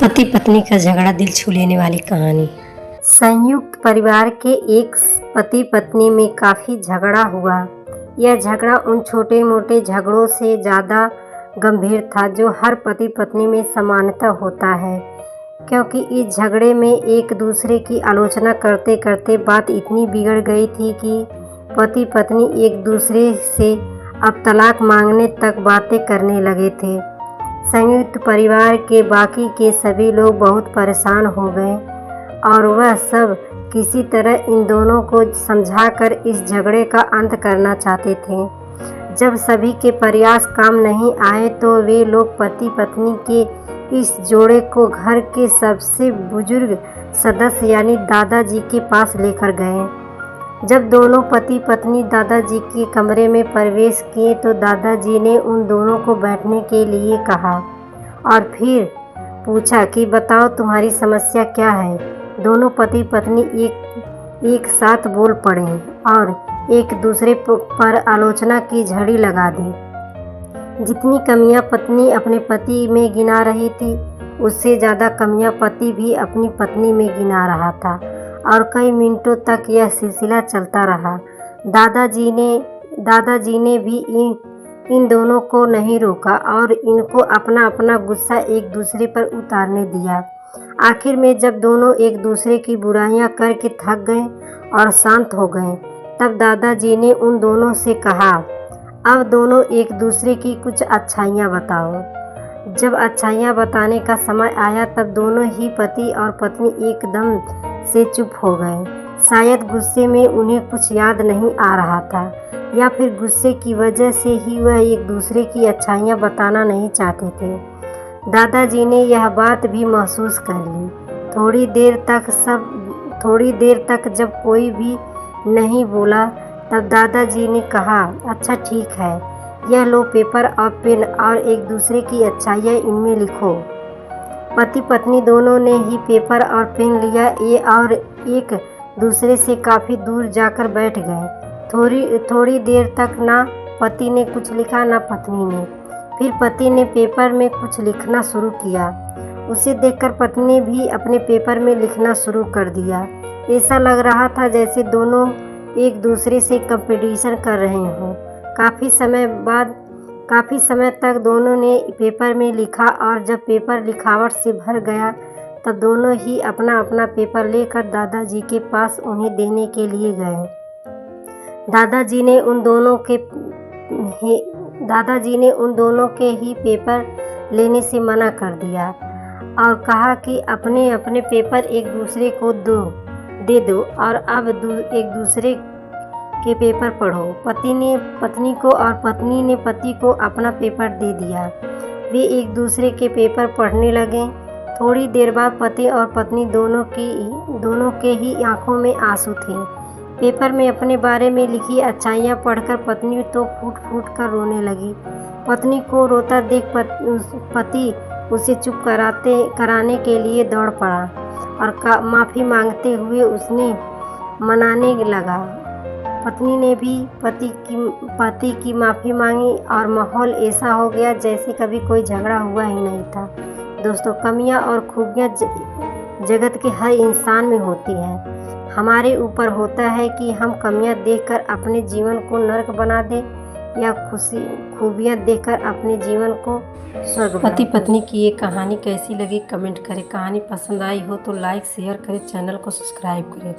पति पत्नी का झगड़ा दिल छू लेने वाली कहानी। संयुक्त परिवार के एक पति पत्नी में काफ़ी झगड़ा हुआ। यह झगड़ा उन छोटे मोटे झगड़ों से ज़्यादा गंभीर था जो हर पति पत्नी में सामान्यतः होता है, क्योंकि इस झगड़े में एक दूसरे की आलोचना करते करते बात इतनी बिगड़ गई थी कि पति पत्नी एक दूसरे से अब तलाक मांगने तक बातें करने लगे थे। संयुक्त परिवार के बाकी के सभी लोग बहुत परेशान हो गए और वह सब किसी तरह इन दोनों को समझाकर इस झगड़े का अंत करना चाहते थे। जब सभी के प्रयास काम नहीं आए तो वे लोग पति पत्नी के इस जोड़े को घर के सबसे बुजुर्ग सदस्य यानी दादाजी के पास लेकर गए। जब दोनों पति पत्नी दादाजी के कमरे में प्रवेश किए तो दादाजी ने उन दोनों को बैठने के लिए कहा और फिर पूछा कि बताओ तुम्हारी समस्या क्या है। दोनों पति पत्नी एक साथ बोल पड़े और एक दूसरे पर आलोचना की झड़ी लगा दी। जितनी कमियां पत्नी अपने पति में गिना रही थी, उससे ज़्यादा कमियां पति भी अपनी पत्नी में गिना रहा था और कई मिनटों तक यह सिलसिला चलता रहा। दादाजी ने भी इन दोनों को नहीं रोका और इनको अपना अपना गुस्सा एक दूसरे पर उतारने दिया। आखिर में जब दोनों एक दूसरे की बुराइयां करके थक गए और शांत हो गए, तब दादाजी ने उन दोनों से कहा, अब दोनों एक दूसरे की कुछ अच्छाइयाँ बताओ। जब अच्छाइयाँ बताने का समय आया तब दोनों ही पति और पत्नी एकदम से चुप हो गए। शायद गुस्से में उन्हें कुछ याद नहीं आ रहा था या फिर गुस्से की वजह से ही वह एक दूसरे की अच्छाइयाँ बताना नहीं चाहते थे। दादाजी ने यह बात भी महसूस कर ली। थोड़ी देर तक जब कोई भी नहीं बोला तब दादाजी ने कहा, अच्छा ठीक है, यह लो पेपर और पेन और एक दूसरे की अच्छाइयाँ इनमें लिखो। पति पत्नी दोनों ने ही पेपर और पेन लिया और एक दूसरे से काफ़ी दूर जाकर बैठ गए। थोड़ी देर तक ना पति ने कुछ लिखा ना पत्नी ने। फिर पति ने पेपर में कुछ लिखना शुरू किया। उसे देखकर पत्नी ने भी अपने पेपर में लिखना शुरू कर दिया। ऐसा लग रहा था जैसे दोनों एक दूसरे से कंपटीशन कर रहे हों। काफ़ी समय तक दोनों ने पेपर में लिखा और जब पेपर लिखावट से भर गया तब दोनों ही अपना अपना पेपर लेकर दादाजी के पास उन्हें देने के लिए गए। दादाजी ने उन दोनों के ही पेपर लेने से मना कर दिया और कहा कि अपने अपने पेपर एक दूसरे को दे दो और अब एक दूसरे के पेपर पढ़ो। पति ने पत्नी को और पत्नी ने पति को अपना पेपर दे दिया। वे एक दूसरे के पेपर पढ़ने लगे। थोड़ी देर बाद पति और पत्नी दोनों के ही आंखों में आंसू थे। पेपर में अपने बारे में लिखी अच्छाइयाँ पढ़कर पत्नी तो फूट फूट कर रोने लगी। पत्नी को रोता देख पति उसे चुप कराने के लिए दौड़ पड़ा और माफ़ी मांगते हुए उसने मनाने लगा। पत्नी ने भी पति की माफ़ी मांगी और माहौल ऐसा हो गया जैसे कभी कोई झगड़ा हुआ ही नहीं था। दोस्तों, कमियां और खूबियां जगत के हर इंसान में होती हैं। हमारे ऊपर होता है कि हम कमियां देखकर अपने जीवन को नर्क बना दें या खूबियां देखकर अपने जीवन को स्वर्ग। पति पत्नी की ये कहानी कैसी लगी कमेंट करें। कहानी पसंद आई हो तो लाइक शेयर करें, चैनल को सब्सक्राइब करें।